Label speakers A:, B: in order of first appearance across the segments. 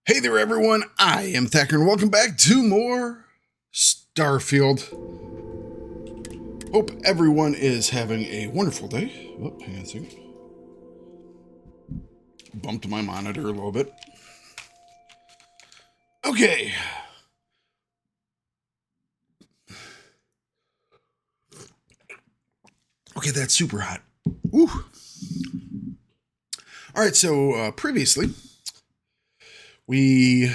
A: Hey there, everyone. I am Thakard, and welcome back to more Starfield. Hope everyone is having a wonderful day. Oh, hang on a second. Bumped my monitor a little bit. Okay. Okay, that's super hot. Ooh. All right, so previously, we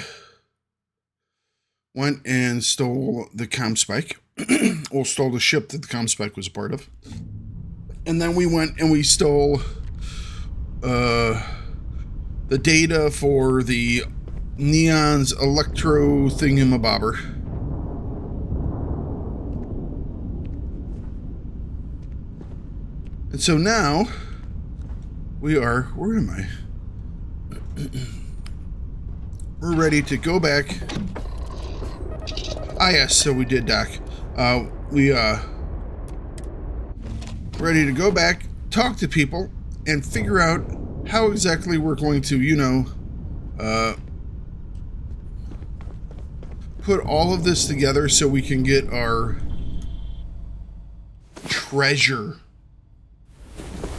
A: went and stole the ComSpike. Well, stole the ship that the ComSpike was a part of. And then we went and we stole the data for the Neon's electro thingamabobber. And so now we are, where am I? We're ready to go back. Ah, yes, so we did, Doc. We ready to go back, talk to people, and figure out how exactly we're going to, put all of this together so we can get our treasure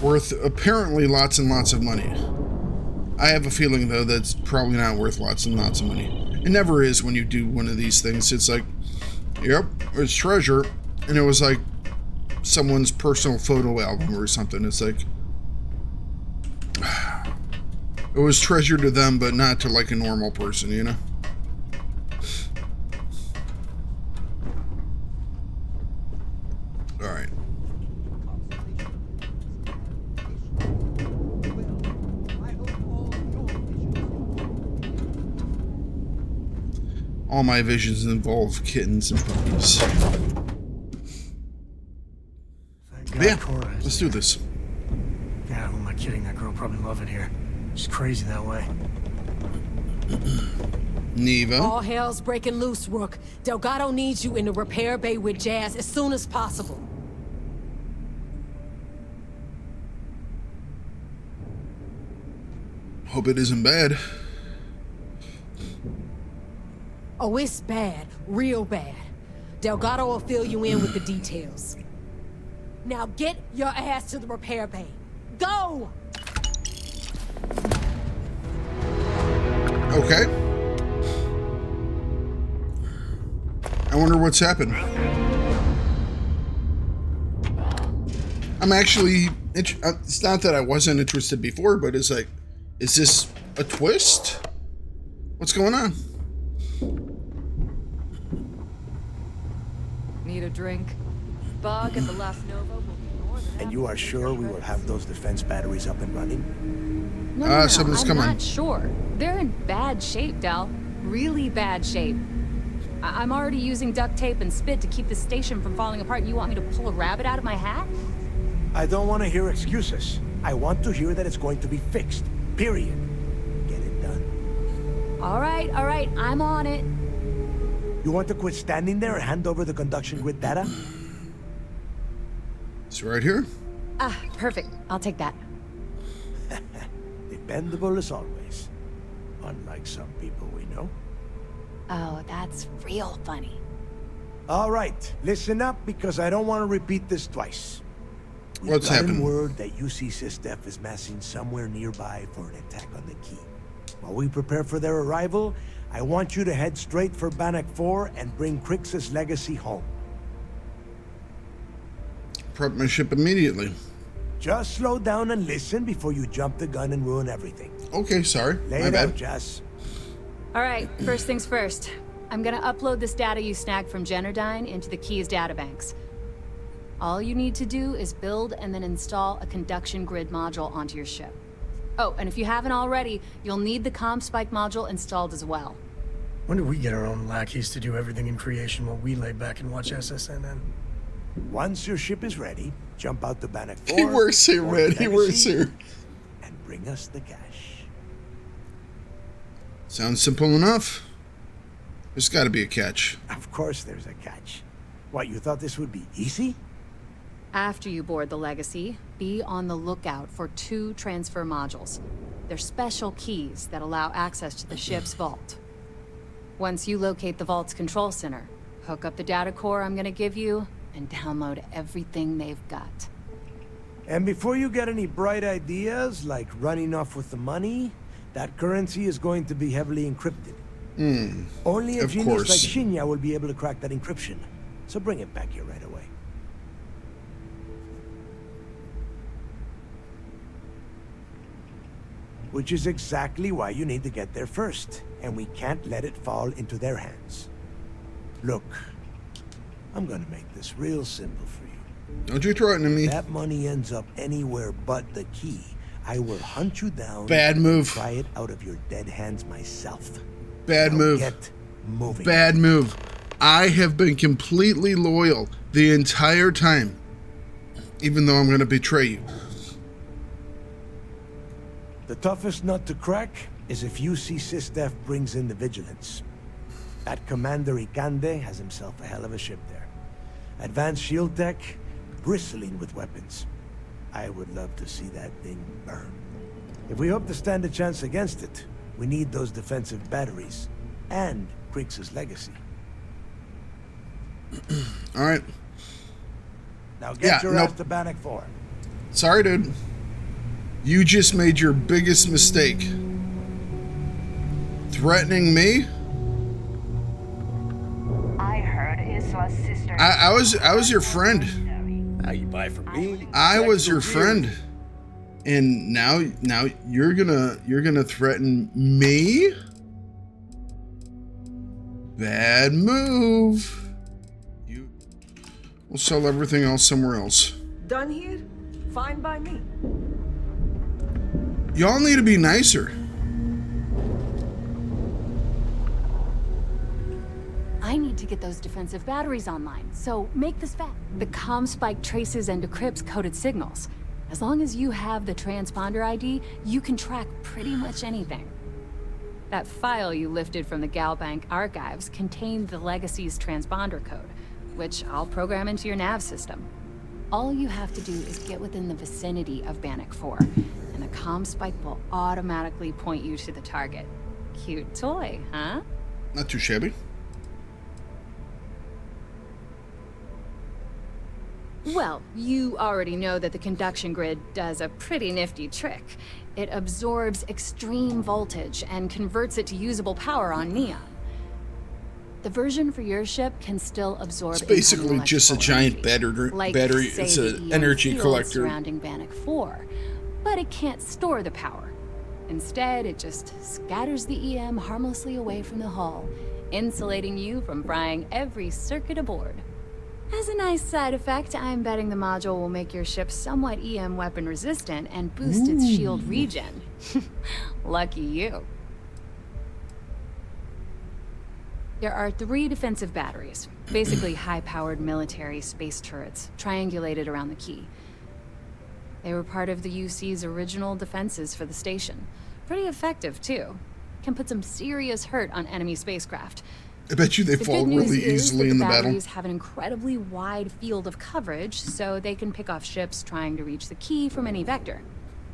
A: worth apparently lots and lots of money. I have a feeling, though, that's probably not worth lots and lots of money. It never is when you do one of these things. It's like, yep, it's treasure, and it was like someone's personal photo album or something. It's like, it was treasure to them, but not to like a normal person, you know? All right. All my visions involve kittens and puppies. But yeah, let's do this.
B: Yeah, who am I kidding? That girl probably love it here. She's crazy that way.
A: Neva.
C: All hell's breaking loose, Rook. Delgado needs you in the repair bay with Jazz as soon as possible.
A: Hope it isn't bad.
C: Oh, it's bad. Real bad. Delgado will fill you in with the details. Now get your ass to the repair bay. Go!
A: Okay. I wonder what's happened. I'm actually... It's not that I wasn't interested before, but it's like, is this a twist? What's going on?
D: Need a drink? Bug at the last Nova will be more than...
B: And you are sure we will have those defense batteries up and running?
D: No,
A: something's
D: I'm
A: coming.
D: not sure. They're in bad shape, Del. Really bad shape. I'm already using duct tape and spit to keep the station from falling apart. You want me to pull a rabbit out of my hat?
B: I don't want to hear excuses. I want to hear that it's going to be fixed. Period. Get it done.
D: All right, I'm on it.
B: You want to quit standing there and hand over the conduction grid data?
A: It's right here.
D: Ah, perfect. I'll take that.
B: Dependable as always. Unlike some people we know.
D: Oh, that's real funny.
B: All right, listen up because I don't want to repeat this twice.
A: What's
B: We've gotten
A: happened?
B: word that UC SysDef is massing somewhere nearby for an attack on the key. While we prepare for their arrival, I want you to head straight for Bannock 4 and bring Crix's legacy home.
A: Prep my ship immediately.
B: Just slow down and listen before you jump the gun and ruin everything.
A: Okay, sorry.
B: Lay
A: My
B: it out,
A: bad.
B: Jess.
D: All right, first things first. I'm gonna upload this data you snagged from Generdyne into the Key's databanks. All you need to do is build and then install a conduction grid module onto your ship. Oh, and if you haven't already, you'll need the ComSpike module installed as well.
B: When do we get our own lackeys to do everything in creation while we lay back and watch SSNN? Once your ship is ready, jump out to Bannock 4.
A: He works here, man. He works here.
B: And bring us the cash.
A: Sounds simple enough. There's got to be a catch.
B: Of course there's a catch. What, you thought this would be easy?
D: After you board the Legacy, be on the lookout for 2 transfer modules. They're special keys that allow access to the ship's vault. Once you locate the vault's control center, hook up the data core I'm gonna give you, and download everything they've got.
B: And before you get any bright ideas, like running off with the money, that currency is going to be heavily encrypted. Only a
A: Of
B: genius
A: course.
B: like Shinya will be able to crack that encryption. So bring it back here right away. Which is exactly why you need to get there first, and we can't let it fall into their hands. Look, I'm gonna make this real simple for you.
A: Don't you threaten me.
B: That money ends up anywhere but the key. I will hunt you down.
A: Bad move.
B: Try it out of your dead hands myself.
A: Bad
B: Now
A: move.
B: Get moving.
A: Bad move. I have been completely loyal the entire time, even though I'm going to betray you.
B: The toughest nut to crack is if you see SysDef brings in the vigilance. That Commander Ikande has himself a hell of a ship there. Advanced shield tech, bristling with weapons. I would love to see that thing burn. If we hope to stand a chance against it, we need those defensive batteries and Kriegs' legacy.
A: All right.
B: Now get your
A: nope.
B: ass to Bannock 4.
A: Sorry, dude. You just made your biggest mistake. Threatening me?
E: I heard Isla's sister.
A: I was your friend.
F: Now you buy from me.
A: I was your
F: Technical
A: friend. And now you're gonna threaten me? Bad move. We'll sell everything else somewhere else.
G: Done here? Fine by me.
A: Y'all need to be nicer.
D: I need to get those defensive batteries online, so make this fast. The comm spike traces and decrypts coded signals. As long as you have the transponder ID, you can track pretty much anything. That file you lifted from the Galbank archives contained the Legacy's transponder code, which I'll program into your nav system. All you have to do is get within the vicinity of Bannock 4, and the comm spike will automatically point you to the target. Cute toy, huh?
A: Not too shabby.
D: Well, you already know that the conduction grid does a pretty nifty trick. It absorbs extreme voltage and converts it to usable power on neon. The version for your ship can still absorb.
A: It's basically just a giant battery.
D: Like,
A: Battery.
D: say,
A: It's
D: the
A: an
D: EM
A: energy
D: field
A: collector.
D: surrounding Bannock 4, but it can't store the power. Instead, it just scatters the EM harmlessly away from the hull, insulating you from frying every circuit aboard. As a nice side effect, I'm betting the module will make your ship somewhat EM weapon resistant and boost its shield regen. Lucky you. There are 3 defensive batteries, basically high-powered military space turrets, triangulated around the key. They were part of the UC's original defenses for the station. Pretty effective, too. Can put some serious hurt on enemy spacecraft.
A: I bet you they
D: The
A: fall
D: good news
A: really
D: is
A: easily
D: that
A: in
D: the
A: the battle.
D: batteries have an incredibly wide field of coverage, so they can pick off ships trying to reach the key from any vector.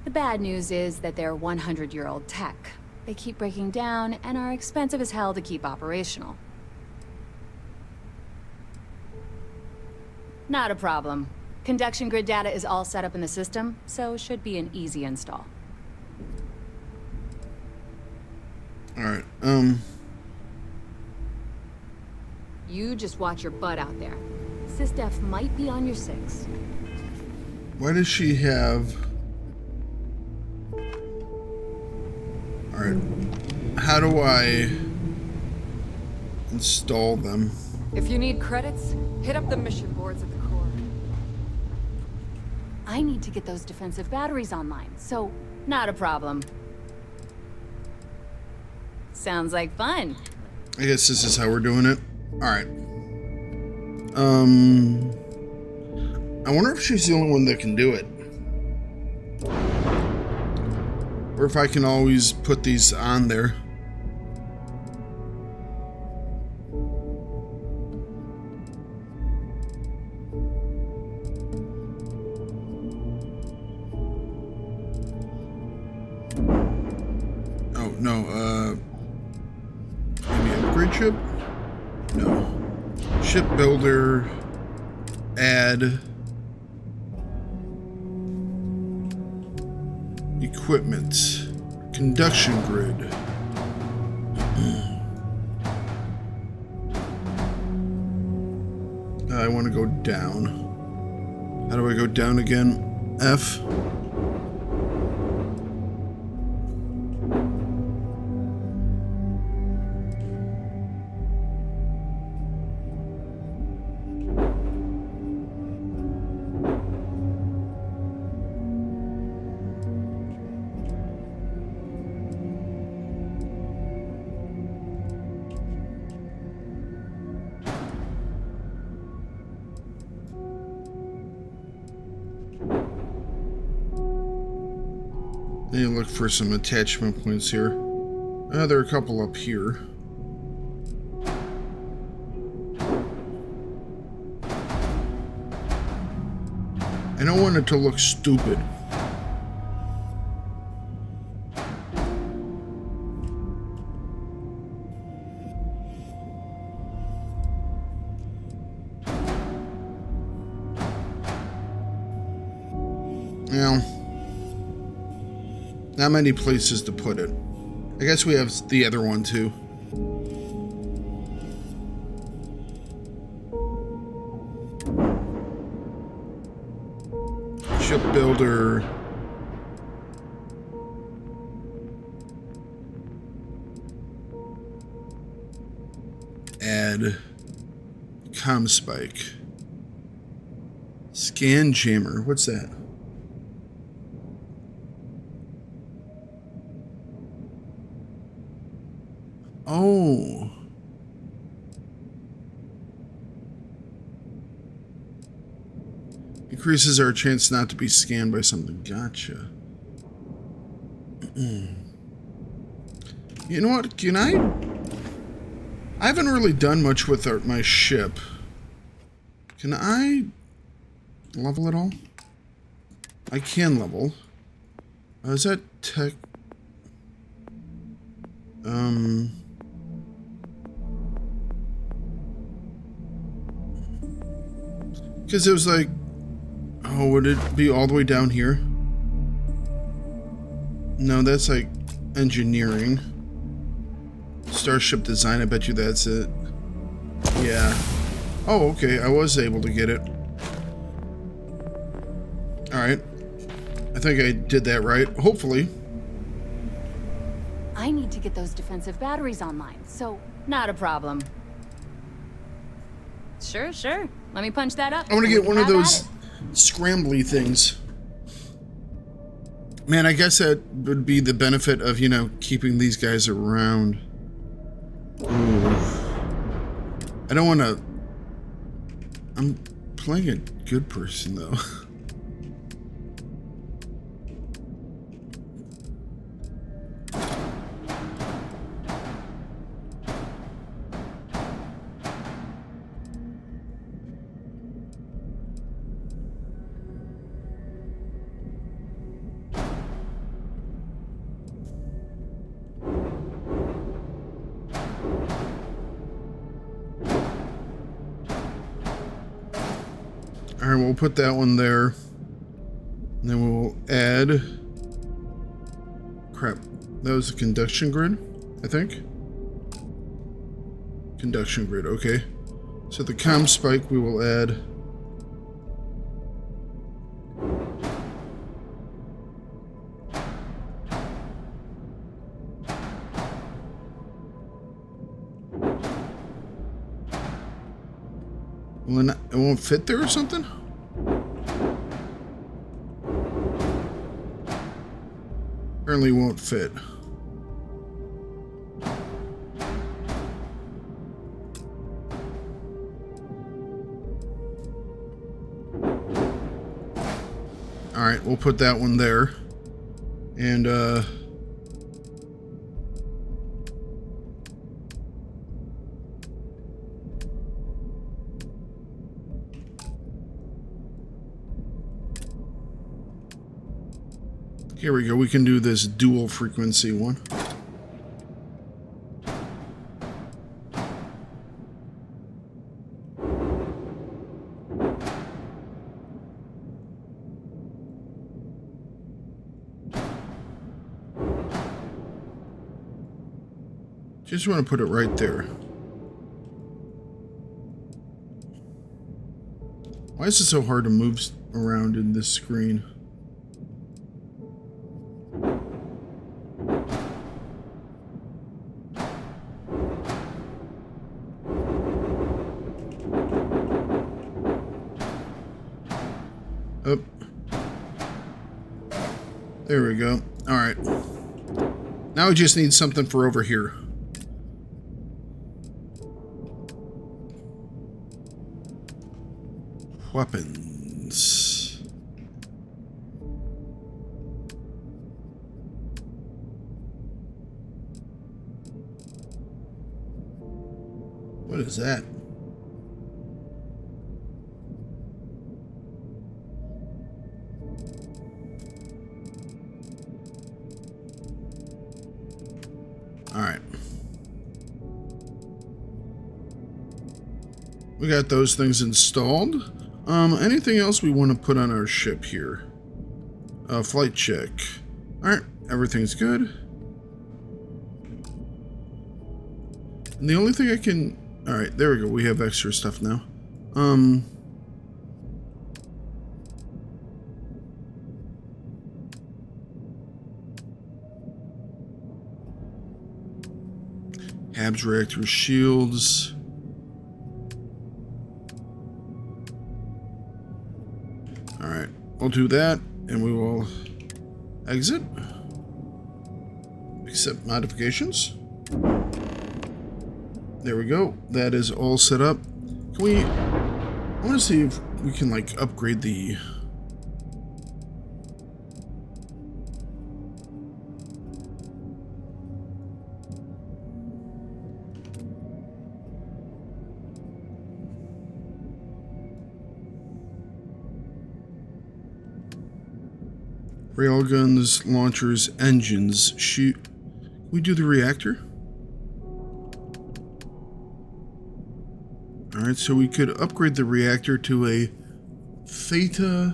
D: The bad news is that they're 100-year-old tech. They keep breaking down and are expensive as hell to keep operational. Not a problem. Conduction grid data is all set up in the system, so it should be an easy install.
A: All right.
D: You just watch your butt out there. SysDef might be on your 6.
A: Why does she have... Alright. How do I install them?
G: If you need credits, hit up the mission boards at the core.
D: I need to get those defensive batteries online, so not a problem. Sounds like fun.
A: I guess this is how we're doing it. Alright. I wonder if she's the only one that can do it. Or if I can always put these on there. upgrade ship? No. Shipbuilder. Add. Equipment. Conduction grid. I want to go down. How do I go down again? F. Let me look for some attachment points here. There are a couple up here. I don't want it to look stupid. Well, not many places to put it. I guess we have the other one too. Shipbuilder. Add comm spike. Scan jammer. What's that? Oh. Increases our chance not to be scanned by something. Gotcha. You know what? Can I haven't really done much with my ship. Can I level it all? I can level. Is that tech? Because it was like, oh, would it be all the way down here? No, that's like engineering. Starship design, I bet you that's it. Yeah. Oh, okay, I was able to get it. Alright. I think I did that right, hopefully.
D: I need to get those defensive batteries online, so not a problem. Sure. Let me punch that up.
A: I want to get one of those scrambly things. Man, I guess that would be the benefit of, you know, keeping these guys around. Ooh. I don't want to... I'm playing a good person, though. Alright, we'll put that one there. And then we'll add... Crap. That was a conduction grid, I think. Conduction grid, okay. So the comm spike we will add... Well, it won't fit there or something? Apparently won't fit. Alright, we'll put that one there. And, here we go. We can do this dual frequency one. Just want to put it right there. Why is it so hard to move around in this screen? Up. There we go. All right. Now we just need something for over here. Weapons. What is that? All right. We got those things installed. Anything else we want to put on our ship here? Flight check. Alright, everything's good. And the only thing I can... Alright, there we go. We have extra stuff now. Habs reactor shields. Alright, we'll do that, and we will exit. Accept modifications. There we go. That is all set up. Can we... I want to see if we can, like, upgrade the... Railguns, launchers, engines. Shoot. Can we do the reactor? Alright, so we could upgrade the reactor to a Theta...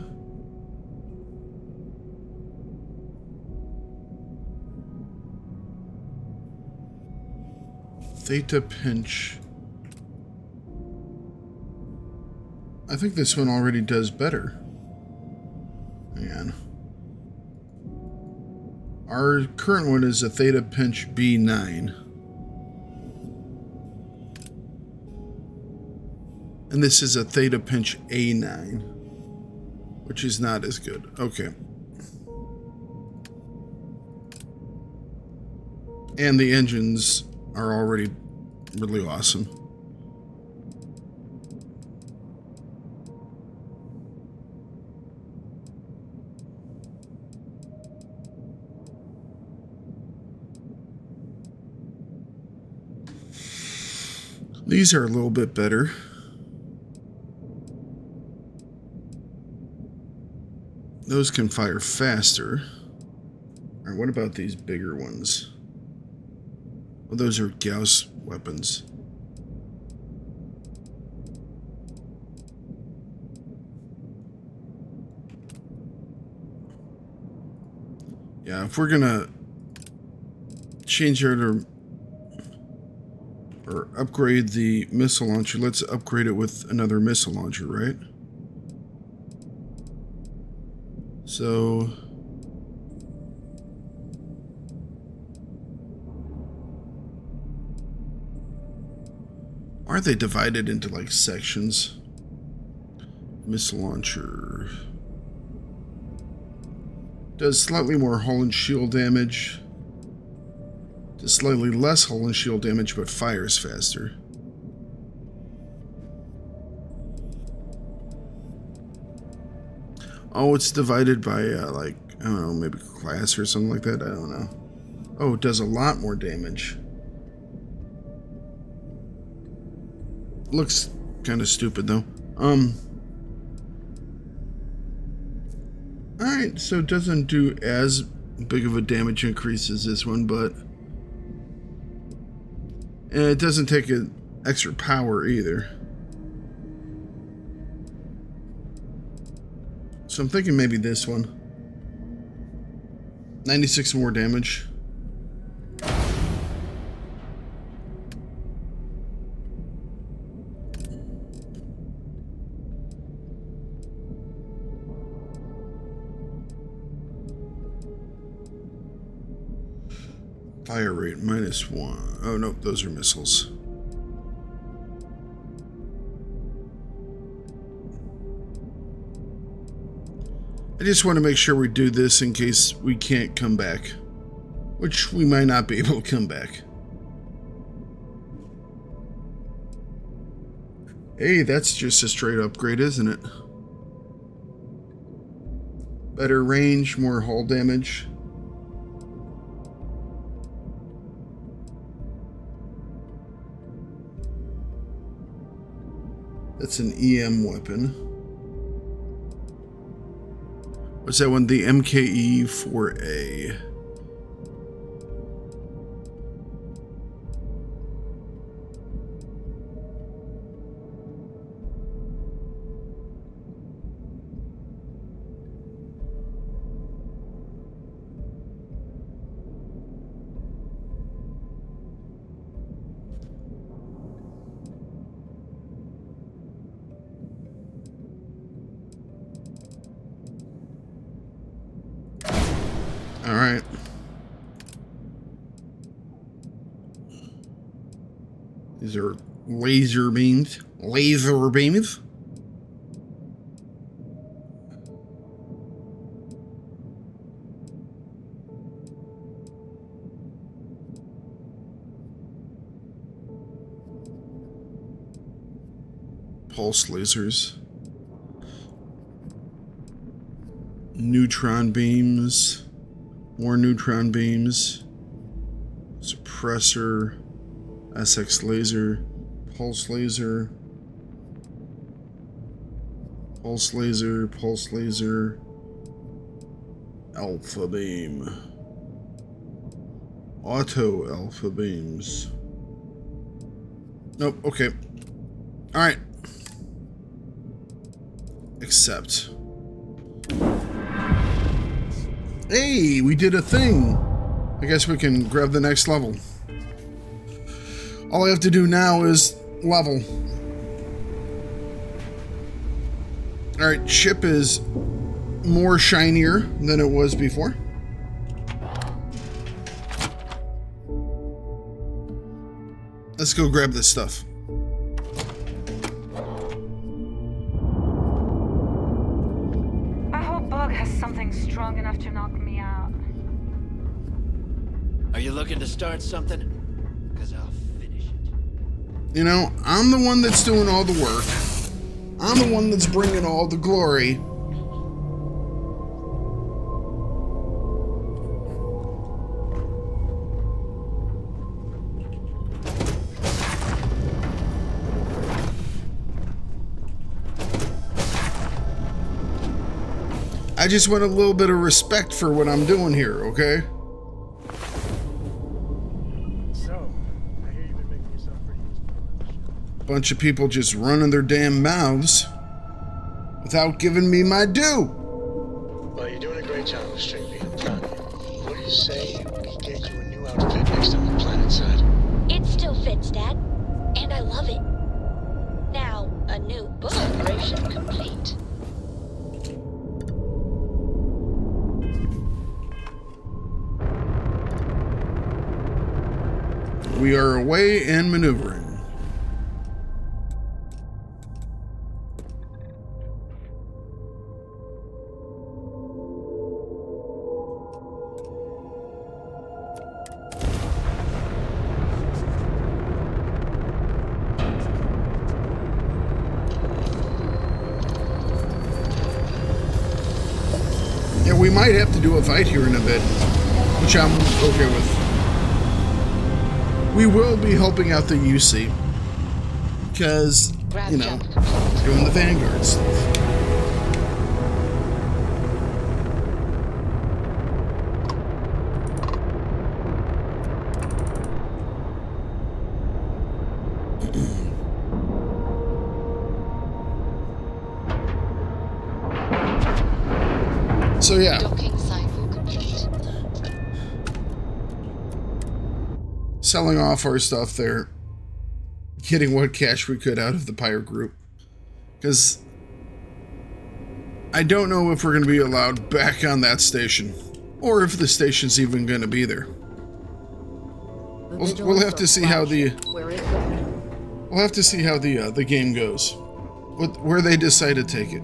A: Theta Pinch. I think this one already does better. Hang on. Our current one is a Theta Pinch B9. And this is a Theta Pinch A9, which is not as good. Okay. And the engines are already really awesome. These are a little bit better. Those can fire faster. Alright, what about these bigger ones? Well, those are Gauss weapons. Yeah, if we're gonna change it or upgrade the missile launcher, let's upgrade it with another missile launcher, right? So... Are they divided into like sections? Missile launcher does slightly more hull and shield damage. Does slightly less hull and shield damage, but fires faster. Oh, it's divided by like, I don't know, maybe class or something like that. I don't know. Oh, it does a lot more damage. Looks kind of stupid though. Alright, so it doesn't do as big of a damage increase as this one, but it doesn't take an extra power either. So I'm thinking maybe this one. 96 more damage. Fire rate -1. Oh, no, those are missiles. I just want to make sure we do this in case we can't come back. Which we might not be able to come back. Hey, that's just a straight upgrade, isn't it? Better range, more hull damage. That's an EM weapon. What's that one? The MKE-4A. All right. These are laser beams. Laser beams. Pulse lasers. Neutron beams. More neutron beams. Suppressor. SX laser. Pulse laser. Pulse laser. Pulse laser. Alpha beam. Auto alpha beams. Nope, okay. Alright. Accept. Hey, we did a thing. I guess we can grab the next level. All I have to do now is level. Alright, ship is more shinier than it was before. Let's go grab this stuff.
E: I hope Bug has something strong enough to knock me out.
F: Are you looking to start something? Because I'll finish it.
A: You know, I'm the one that's doing all the work. I'm the one that's bringing all the glory. I just want a little bit of respect for what I'm doing here, okay?
B: So, I hear you've been making yourself pretty useful on the ship.
A: Bunch of people just running their damn mouths without giving me my due.
H: Well, you're doing a great job of Stringby. I'm proud of you. What do you say we get you a new outfit next time the planet's side?
I: It still fits, Dad. And I love it. Now, a new book operation complete.
A: We are away and maneuvering. Yeah, we might have to do a fight here in a bit, which I'm okay with. We will be helping out the UC because, you know, doing the Vanguard stuff. So yeah.
I: Docking cycle complete.
A: Selling off our stuff there, getting what cash we could out of the pirate group, because I don't know if we're going to be allowed back on that station, or if the station's even going to be there. We'll have to see how the
C: Where it goes.
A: we'll have to see how the game goes. Where they decide to take it.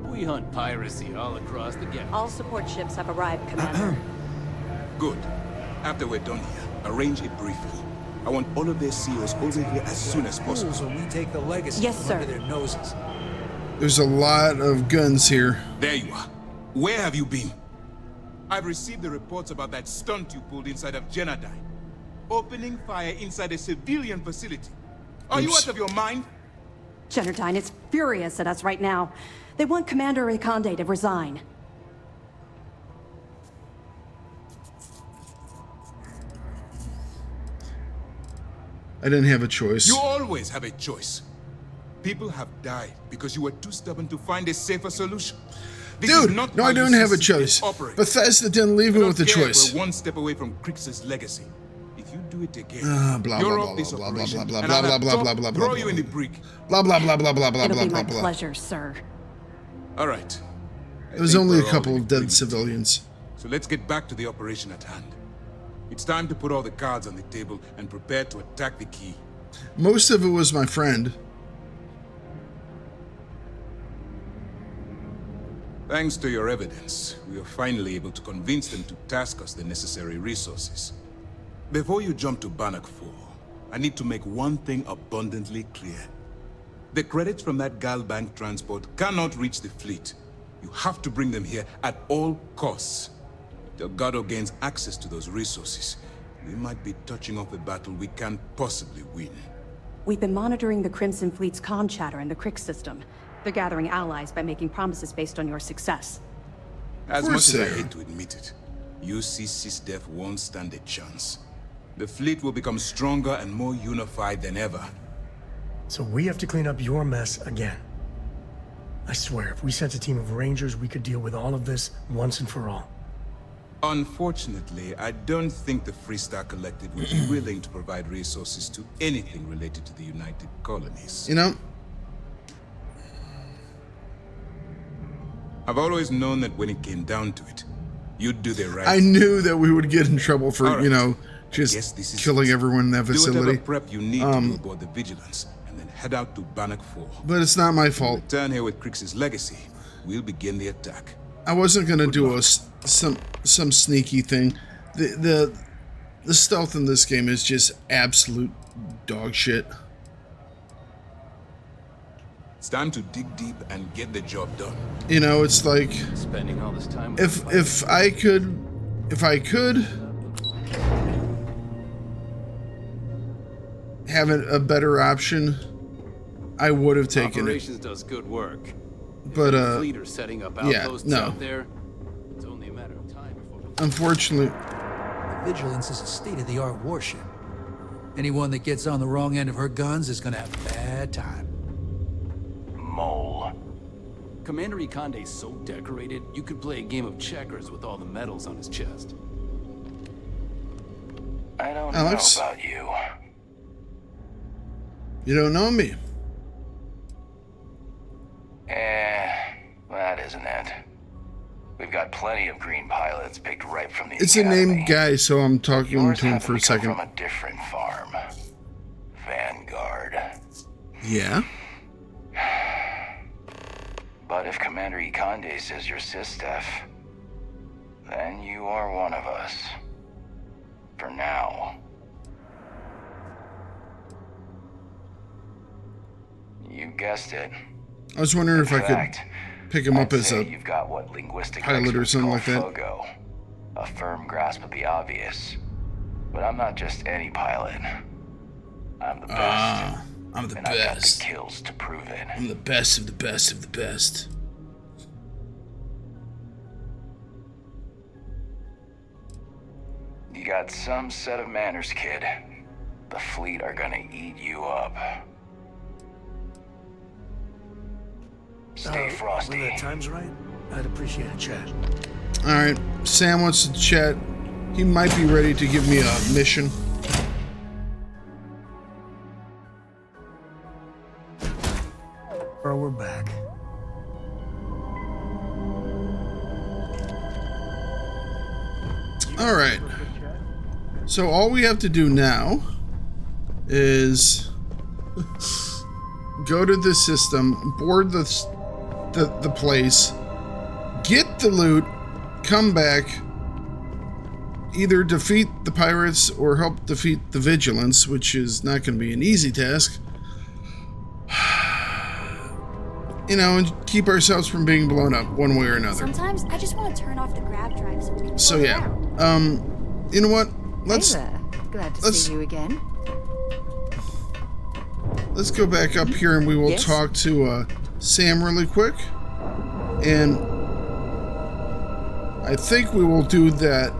F: We hunt piracy all across the galaxy.
J: All support ships have arrived, Commander.
K: Good. After we're done here, arrange a briefing. I want all of their CEOs over here as soon as possible.
L: So we take the legacy
J: Yes,
L: from
J: sir.
L: under their noses.
A: There's a lot of guns here.
K: There you are. Where have you been? I've received the reports about that stunt you pulled inside of Genadine. Opening fire inside a civilian facility. Are you out of your mind?
J: Generdine is furious at us right now. They want Commander Ikonde to resign.
A: I didn't have a choice.
K: You always have a choice. People have died because you were too stubborn to find a safer solution. This is
A: Dude,
K: not
A: no,
K: how
A: I don't
K: you
A: have a
K: see
A: choice.
K: it operate.
A: Bethesda didn't leave
K: I
A: me
K: don't
A: with a
K: care,
A: choice.
K: We're one step away from Crix's legacy. If you do it again,
A: Blah,
K: you're
A: blah,
K: off this
A: blah, blah,
K: operation,
A: blah,
K: and
A: blah,
K: I'll
A: blah,
K: have
A: blah,
K: Top
A: blah, blah,
K: throw
A: blah,
K: you
A: blah.
K: in the brig.
A: Blah blah blah blah blah blah
J: It'll
A: blah
J: be
A: blah
J: my
A: blah.
J: pleasure, sir.
K: All right.
A: There was only a couple of dead civilians.
K: So let's get back to the operation at hand. It's time to put all the cards on the table and prepare to attack the key.
A: Most of it was my friend.
K: Thanks to your evidence, we were finally able to convince them to task us the necessary resources. Before you jump to Bannock 4, I need to make one thing abundantly clear. The credits from that Galbank transport cannot reach the fleet. You have to bring them here at all costs. Delgado gains access to those resources. We might be touching off a battle we can't possibly win.
J: We've been monitoring the Crimson Fleet's comm chatter in the Crix system. They're gathering allies by making promises based on your success.
K: As much as I hate to admit it, you see SysDef won't stand a chance. The fleet will become stronger and more unified than ever.
M: So we have to clean up your mess again. I swear, if we sent a team of Rangers, we could deal with all of this once and for all.
K: Unfortunately, I don't think the Freestar Collective would be willing to provide resources to anything related to the United Colonies.
A: You know?
K: I've always known that when it came down to it, you'd do the right
A: I knew that we would get in trouble for,
K: right.
A: you know, just killing everyone in that
K: Do
A: facility.
K: whatever prep you need to go aboard the Vigilance, and then head out to Bannock 4.
A: But it's not my fault.
K: Return here with Crix's legacy. We'll begin the attack.
A: I wasn't gonna do some sneaky thing. The stealth in this game is just absolute dog shit.
K: It's time to dig deep and get the job done.
A: You know, it's like
F: Spending all this time.
A: if I could have a better option, I would have taken
F: Operations does good work.
A: But
F: the fleet are setting up outposts
A: no.
F: out there. It's only a matter of time before.
A: Unfortunately,
L: The Vigilance is a state-of-the-art warship. Anyone that gets on the wrong end of her guns is gonna have a bad time.
F: Mole. Commander Ikonde's so decorated, you could play a game of checkers with all the medals on his chest.
N: I don't
A: Alex?
N: know about you.
A: you don't know me.
N: That isn't it. We've got plenty of green pilots picked right from the
A: It's a
N: academy.
A: named guy, so I'm talking
N: Yours
A: to him
N: happen
A: for a
N: to come
A: second.
N: from a different farm. Vanguard.
A: Yeah.
N: But if Commander Ikonde says you're SysDef, then you are one of us. For now. You guessed it.
A: I was wondering if I could
N: fact,
A: pick him up
N: I'd
A: as
N: say
A: a
N: you've got what linguistic
A: pilot or
N: experts
A: something
N: call
A: like that.
N: FOGO, a firm grasp of the obvious. But I'm not just any pilot. I'm the best.
A: I'm the
N: and I've got the
A: best.
N: kills to prove it.
A: I'm the best of the best of the best.
N: You got some set of manners, kid. The fleet are gonna eat you up. Stay frosty.
M: When that time's right, I'd appreciate a chat.
A: Alright, Sam wants to chat. He might be ready to give me a mission.
M: Or we're back.
A: Alright. So all we have to do now is go to the system, board the place, get the loot, come back, either defeat the pirates or help defeat the vigilance, which is not going to be an easy task. You know, and keep ourselves from being blown up one way or another.
O: Sometimes I just want to turn off the grab drive so we can
A: So yeah, you know what? Let's
P: Glad to see you again.
A: Let's go back up here and we will talk to Sam really quick. And I think we will do the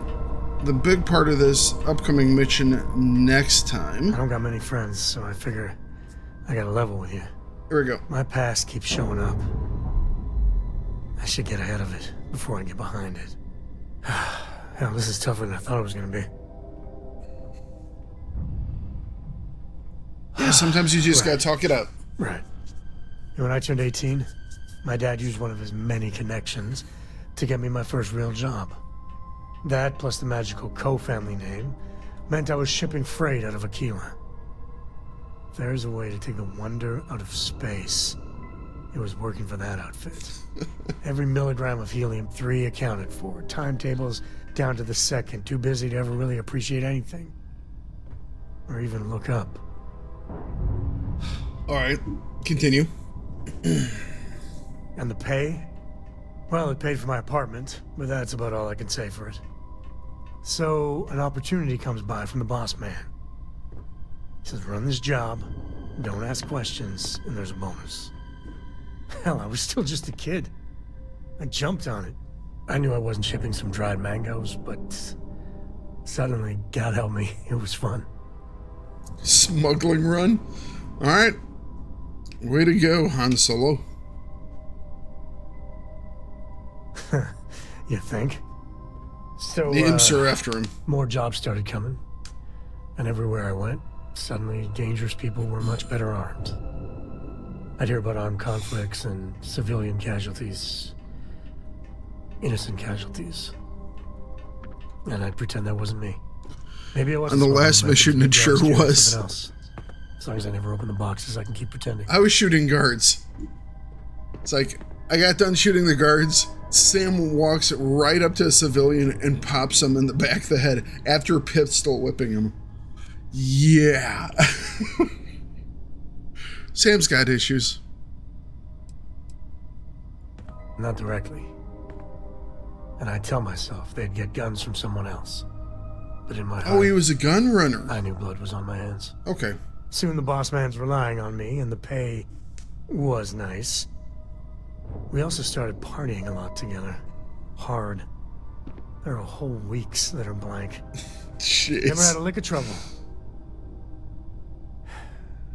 A: big part of this upcoming mission next time.
M: I don't got many friends, so I figure I gotta level with you.
A: Here we go.
M: My past keeps showing up. I should get ahead of it before I get behind it. Hell, this is tougher than I thought it was gonna be.
A: Yeah, sometimes you just gotta talk it out.
M: Right. And when I turned 18, my dad used one of his many connections to get me my first real job. That, plus the magical Co family name, meant I was shipping freight out of Aquila. If there's a way to take the wonder out of space, it was working for that outfit. Every milligram of helium-3 accounted for. Timetables down to the second. Too busy to ever really appreciate anything. Or even look up.
A: Alright, continue.
M: And the pay? Well, it paid for my apartment, but that's about all I can say for it. So, an opportunity comes by from the boss man. He says, run this job, don't ask questions, and there's a bonus. Hell, I was still just a kid. I jumped on it. I knew I wasn't shipping some dried mangoes, but suddenly, God help me, it was fun.
A: Smuggling run? Alright. Way to go, Han Solo.
M: You think? So,
A: the imps are after him.
M: More jobs started coming. And everywhere I went, suddenly dangerous people were much better armed. I'd hear about armed conflicts and civilian casualties. Innocent casualties. And I'd pretend that wasn't me. Maybe it wasn't.
A: On the last mission, it sure was.
M: Else. As long as I never open the boxes, I can keep pretending.
A: I was shooting guards. It's like, I got done shooting the guards. Sam walks right up to a civilian and pops him in the back of the head after pistol whipping him. Yeah. Sam's got issues.
M: Not directly. And I tell myself they'd get guns from someone else. But in my heart,
A: he was a gun runner.
M: I knew blood was on my hands.
A: Okay.
M: Soon the boss man's relying on me, and the pay was nice. We also started partying a lot together. Hard. There are whole weeks that are blank.
A: Jeez.
M: Never had a lick of trouble.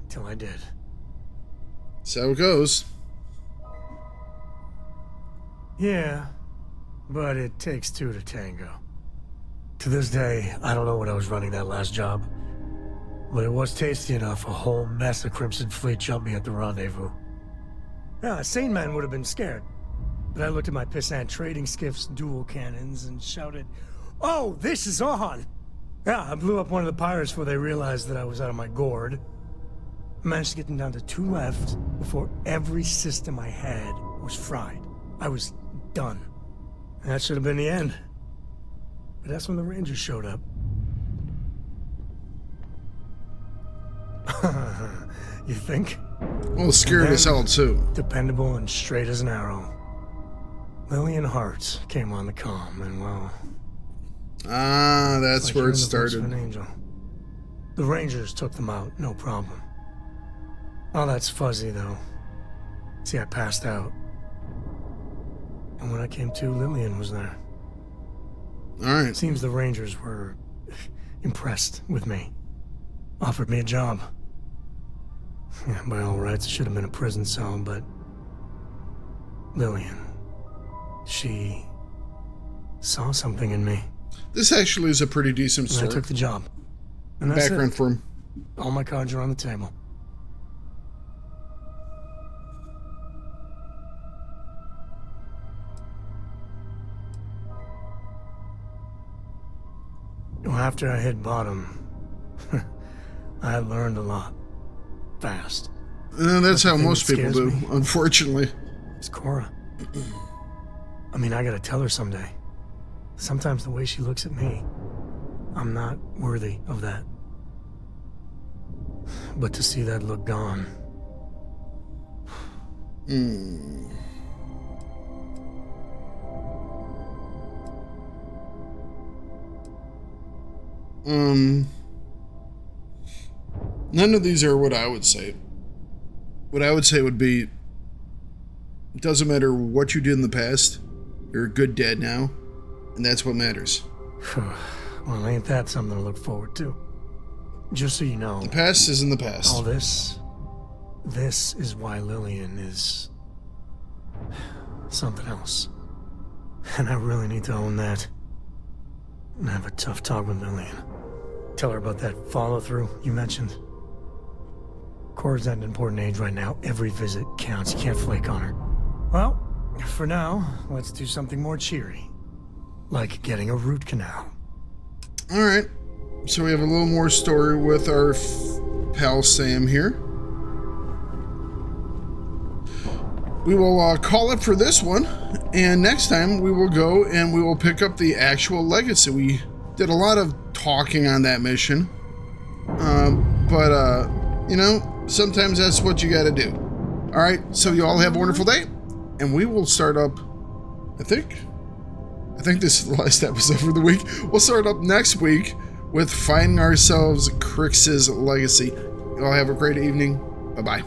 M: Till I did.
A: That's how it goes.
M: Yeah, but it takes two to tango. To this day, I don't know what I was running that last job. But it was tasty enough, a whole mess of Crimson Fleet jumped me at the rendezvous. Yeah, a sane man would have been scared. But I looked at my pissant trading skiff's dual cannons and shouted, "Oh, this is on!" Yeah, I blew up one of the pirates before they realized that I was out of my gourd. I managed to get them down to 2 left before every system I had was fried. I was done. And that should have been the end. But that's when the Rangers showed up. You think?
A: Well, scared as hell, too.
M: Dependable and straight as an arrow. Lillian Hart came on the comm, and well...
A: Ah, that's
M: like
A: where it
M: hearing the voice of
A: started.
M: an angel. The Rangers took them out, no problem. Oh, that's fuzzy, though. See, I passed out. And when I came to, Lillian was there.
A: Alright.
M: Seems the Rangers were impressed with me. Offered me a job. Yeah, by all rights, it should have been a prison cell, but... Lillian... she... saw something in me.
A: This actually is a pretty decent
M: And
A: story.
M: I took the job. And that's
A: Background
M: it.
A: for him.
M: All my cards are on the table. after I hit bottom, I learned a lot. Fast.
A: That's how most people do, unfortunately.
M: It's Cora. I mean, I gotta tell her someday. Sometimes the way she looks at me, I'm not worthy of that. But to see that look gone...
A: None of these are what I would say. What I would say would be, it doesn't matter what you did in the past, you're a good dad now, and that's what matters.
M: Well, ain't that something to look forward to? Just so you know...
A: The past is in the past.
M: All this is why Lillian is... something else. And I really need to own that. And have a tough talk with Lillian. Tell her about that follow-through you mentioned. Cora's at an important age right now. Every visit counts. You can't flake on her. Well, for now, let's do something more cheery. Like getting a root canal.
A: Alright. So we have a little more story with our pal Sam here. We will call it for this one. And next time we will go and we will pick up the actual legacy. We did a lot of talking on that mission. But you know, sometimes that's what you gotta do. Alright, so you all have a wonderful day. And we will start up, I think this is the last episode for the week. We'll start up next week with finding ourselves Crix's legacy. You all have a great evening. Bye-bye.